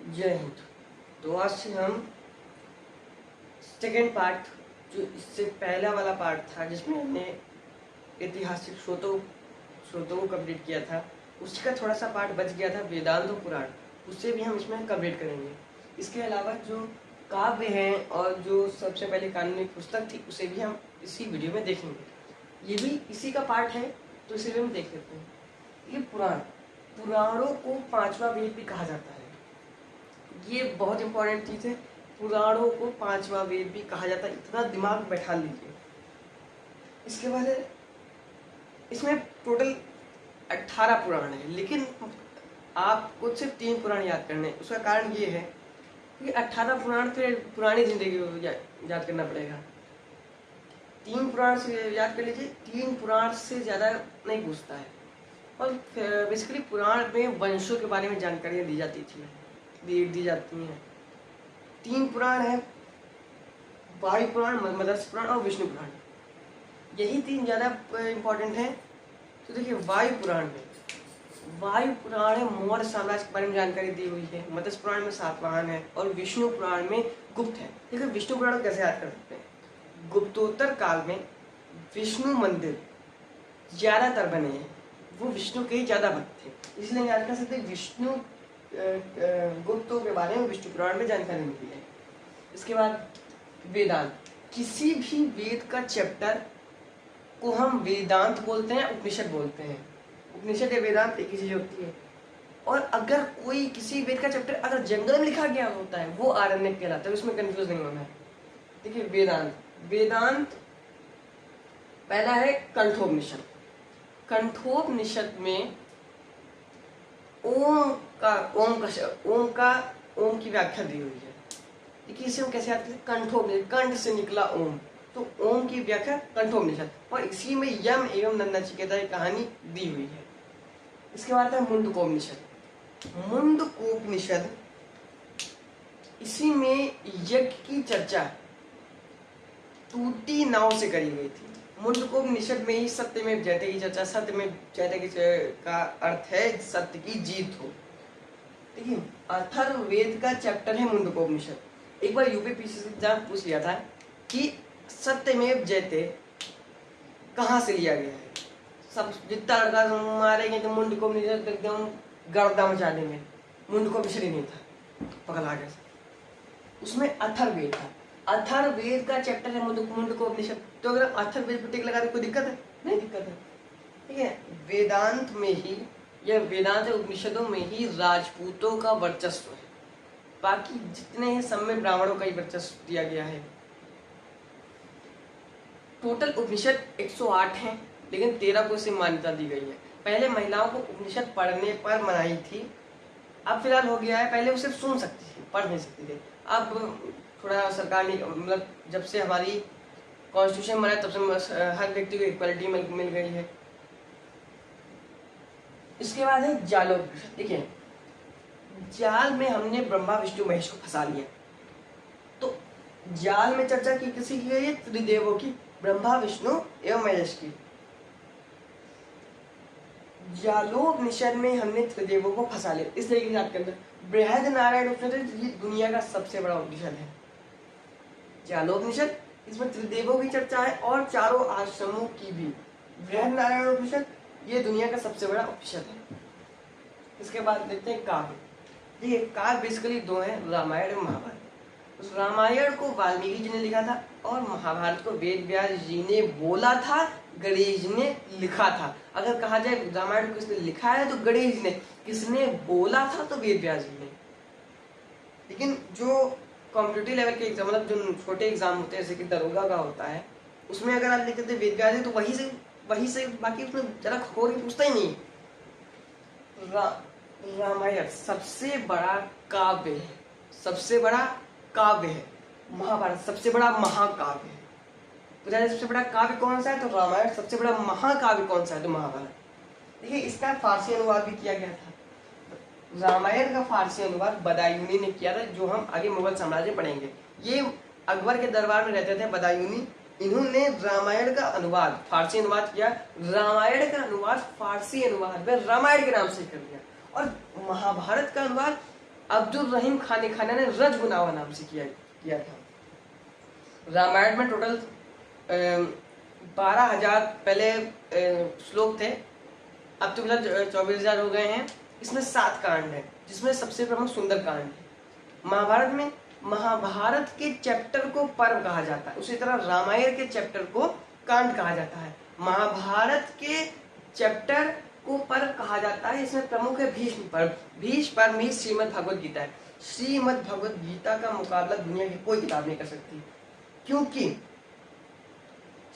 जय हिंद। तो आज से हम सेकेंड पार्ट, जो इससे पहला वाला पार्ट था जिसमें हमने ऐतिहासिक स्रोतों को कंप्लीट किया था, उसका थोड़ा सा पार्ट बच गया था वेदांत और पुराण, उससे भी हम इसमें कंप्लीट करेंगे। इसके अलावा जो काव्य हैं और जो सबसे पहले कानूनी पुस्तक थी उसे भी हम इसी वीडियो में देखेंगे। ये भी इसी का पार्ट है, तो इसीलिए हम देख लेते हैं। ये पुराणों को पांचवा वेद भी कहा जाता है। ये बहुत इंपॉर्टेंट चीज़ है, पुराणों को पांचवा वेद भी कहा जाता है, इतना दिमाग बैठा लीजिए। इसके बाद इसमें टोटल 18 पुराण है, लेकिन आपको सिर्फ 3 पुराण याद करने हैं। उसका कारण ये है कि 18 पुराण फिर पुरानी जिंदगी को याद करना पड़ेगा। 3 पुराण से याद कर लीजिए, 3 पुराण से ज़्यादा नहीं पूछता है। और बेसिकली पुराण में वंशों के बारे में जानकारियाँ दी जाती थी, दी जाती हैं। 3 पुराण है, वायु पुराण, मत्स्य पुराण और विष्णु पुराण। यही 3 ज़्यादा इम्पोर्टेंट हैं। तो देखिए, वायु पुराण है, मौर्य साम्राज्य के बारे में जानकारी दी हुई है। मत्स्य पुराण में सातवाहन है और विष्णु पुराण में गुप्त है। देखिए, विष्णु पुराण कैसे याद कर सकते हैं? गुप्तोत्तर काल में विष्णु मंदिर ज़्यादातर बने हैं, वो विष्णु के ही ज़्यादा भक्त थे, इसलिए याद कर सकते हैं। विष्णु गुप्तों के बारे में विष्णु पुराण में जानकारी मिलती है। इसके बाद वेदांत, किसी भी वेद का चैप्टर को हम वेदांत बोलते हैं, उपनिषद बोलते हैं। उपनिषद या वेदांत एक ही चीज होती है। और अगर कोई किसी वेद का चैप्टर अगर जंगल में लिखा गया होता है, वो आरण्यक कहलाता है, उसमें कंफ्यूज नहीं होना है। देखिए, वेदांत पहला है कंठोपनिषद। कंठोपनिषद में ओम की व्याख्या दी हुई है। देखिए, इसे हम कैसे याद करते हैं? कंठोपनिषद, कंठ से निकला ओम, तो ओम की व्याख्या कंठोपनिषद, और इसी में यम एवं नचिकेता की कहानी दी हुई है। इसके बाद है मुंडकोपनिषद, इसी में यज्ञ की चर्चा टूटी नाव से करी गई थी। मुंडकोपनिषद में ही सत्यमेव जयते की चर्चा, सत्यमेव जयते का अर्थ है सत्य की जीत हो। देखिए, अथर्ववेद का चैप्टर है मुंडकोपनिषद। एक बार यूपीपीएससी एग्जाम पूछ लिया था कि सत्यमेव जयते कहाँ से लिया गया है। सब जितना लड़का मारेंगे कि मुंडकोपनिषद एकदम गर्दा मचा देंगे। मुंडकोपनिषद ही नहीं था, पगला गया। उसमें अथर्ववेद था। अथर्ववेद का चैप्टर है मुंडकोपनिषद। तो अगर अथर्ववेद पर टिक लगा दे, कोई दिक्कत है? नहीं दिक्कत है। ठीक है, वेदांत में ही या वेदांत उपनिषदों में ही राजपूतों का वर्चस्व है, बाकी जितने हैं सब में ब्राह्मणों का ही वर्चस्व दिया गया है। टोटल उपनिषद 108 हैं, लेकिन 13 को इसे मान्यता दी गई है। पहले महिलाओं को उपनिषद पढ़ने पर मनाही थी, अब फिलहाल हो गया है। पहले वो सिर्फ सुन सकती थी, पढ़ नहीं सकती थी। अब थोड़ा सरकार ने, मतलब जब से हमारी कॉन्स्टिट्यूशन बना तब से हर व्यक्ति को इक्वलिटी मिल गई है। इसके बाद है जालोपनिषद। देखिए, जाल में हमने ब्रह्मा विष्णु महेश को फंसा लिया। तो जाल में चर्चा की किसी की गई है? त्रिदेवों की, ब्रह्मा विष्णु एवं महेश की। जालोपनिषद में हमने त्रिदेवों को फंसा लिया, इस तरीके से याद करना। बृहद नारायण उपनिषद ये दुनिया का सबसे बड़ा उपनिषद है। जालोपनिषद, इसमें त्रिदेवों की चर्चा है और चारों आश्रमों की भी। बृहद नारायण उपनिषद ये दुनिया का सबसे बड़ा उपनिषद है। इसके बाद देखते हैं काव्य। देखिए, काव्य बेसिकली 2 हैं, रामायण और महाभारत। उस रामायण को वाल्मीकि जी ने लिखा था और महाभारत को वेद व्यास जी ने बोला था, गणेश जी ने लिखा था। अगर कहा जाए रामायण को किसने लिखा है तो गणेश जी ने, किसने बोला था तो वेद व्यास जी ने। लेकिन जो कॉम्पिटिटिव लेवल के एग्जाम, मतलब जो छोटे एग्जाम होते हैं जैसे कि दरोगा का होता है, उसमें अगर आप लिखते थे वेद व्यास जी तो वही से बाकी उसमें जरा खोर के पूछता ही नहीं। रामायण सबसे बड़ा काव्य है, महाभारत सबसे बड़ा महाकाव्य है। तो सबसे बड़ा काव्य कौन सा है? तो रामायण। सबसे बड़ा महाकाव्य कौन सा है? तो महाभारत। देखिए, इसका फारसी अनुवाद भी किया गया था। रामायण का फारसी अनुवाद बदायूनी ने किया था, जो हम आगे मुगल साम्राज्य पढ़ेंगे। ये अकबर के दरबार में रहते थे बदायूनी, इन्होंने रामायण का अनुवाद, फारसी अनुवाद किया। रामायण का अनुवाद फारसी अनुवाद में रामायण के नाम से कर दिया, और महाभारत का अनुवाद अब्दुल रहीम खाने खाना ने रजगुनावा नाम से किया था। रामायण में टोटल 12,000 पहले श्लोक थे, अब तो फिलहाल 24,000 हो गए हैं। इसमें 7 कांड है, जिसमें सबसे प्रमुख सुंदर कांड है। महाभारत में महाभारत के चैप्टर को पर्व कहा जाता है, उसी तरह रामायण के चैप्टर को कांड कहा जाता है। महाभारत के चैप्टर को पर्व कहा जाता है। इसमें प्रमुख है भीष्म पर्व। भीष्म पर्व में श्रीमद् भगवद गीता है। श्रीमद् भगवद गीता का मुकाबला दुनिया की कोई किताब नहीं कर सकती, क्योंकि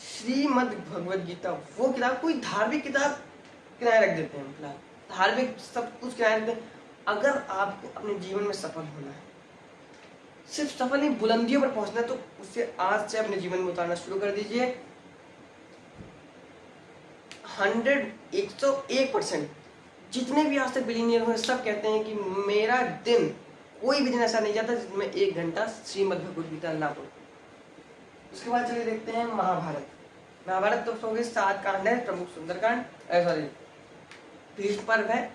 श्रीमद् भगवद गीता वो किताब, कोई धार्मिक किताब किनारे रख देते हैं, फिलहाल धार्मिक सब कुछ किनारे रख देते हैं। अगर आपको अपने जीवन में सफल होना है, सिर्फ सफल नहीं बुलंदियों पर पहुंचना है, तो उससे आज से अपने जीवन में उतारना शुरू कर दीजिए। 101% जितने भी आज तक बिलीनियर हुए सब कहते हैं कि मेरा दिन, कोई भी दिन ऐसा नहीं जाता जिसमें 1 घंटा श्रीमद् भगवद गीता ना पढ़ो। उसके बाद चलिए देखते हैं महाभारत। महाभारत तो हो गए 7 कांड है, प्रमुख सुंदरकांड, सॉरी भीष्म पर्व है,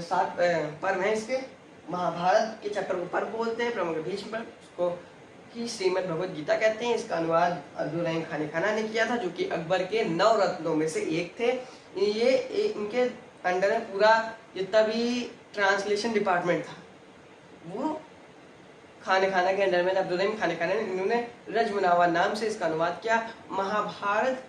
7 पर्व है इसके। महाभारत के चैप्टर को पर्व बोलते हैं, प्रमुख भीष्म पर्व, उसको ही श्रीमद् भगवद गीता कहते हैं। इसका अनुवाद अब्दुल रहीम खाने खाना ने किया था, जो कि अकबर के 9 रत्नों में से एक थे। ये इनके अंडर में पूरा जितना भी ट्रांसलेशन डिपार्टमेंट था वो खाने खाना के अंडर में था। अब्दुल रहीम खाने खाना ने, इन्होंने रजमुनावा नाम से इसका अनुवाद किया। महाभारत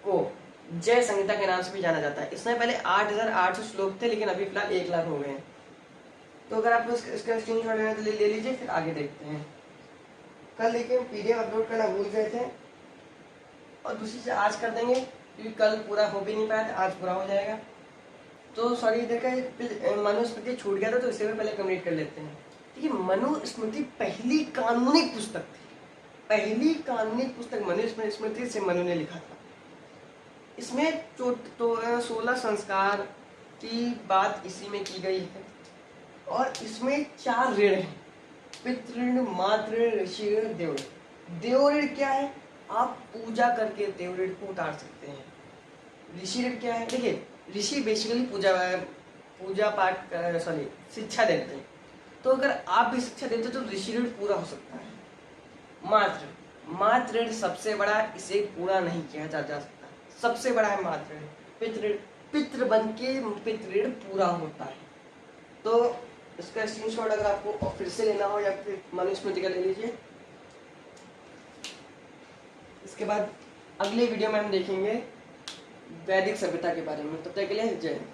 को जय संहिता के नाम से भी जाना जाता है। इसमें पहले 8,800 श्लोक थे, लेकिन अभी फिलहाल 1 लाख हो गए हैं। तो अगर आपको इसका स्क्रीनशॉट लेना तो ले लीजिए, फिर आगे देखते हैं। कल लेकिन पीडीएफ अपलोड करना भूल गए थे, और दूसरी से आज कर देंगे, क्योंकि कल पूरा हो भी नहीं पाया था, आज पूरा हो जाएगा। तो सॉरी, इधर का मनुस्मृति छूट गया था, तो इसे भी पहले कंप्लीट कर लेते हैं। देखिए, मनुस्मृति पहली कानूनी पुस्तक थी। पहली कानूनी पुस्तक मनुस्मृति से मनु ने लिखा था। इसमें 16 संस्कार की बात इसी में की गई है, और इसमें 4 ऋण हैं: पितृण, मातृ, ऋषि ऋण, देव ऋण। देव ऋण क्या है? आप पूजा करके देव ऋण को उतार सकते हैं। ऋषि ऋण क्या है? देखिए, ऋषि बेसिकली पूजा पाठ सॉरी शिक्षा देते हैं, तो अगर आप भी शिक्षा देते तो ऋषि ऋण पूरा हो सकता है। मातृ ऋण सबसे बड़ा, इसे पूरा नहीं किया जा सकता, सबसे बड़ा है मातृ ऋण। पितृ बन के पितृ ऋण पूरा होता है। तो इसका स्क्रीनशॉट अगर आपको फिर से लेना हो, या फिर मनुस्मृति का ले लीजिए। इसके बाद अगले वीडियो में हम देखेंगे वैदिक सभ्यता के बारे में। तब तक के लिए जय हिंद।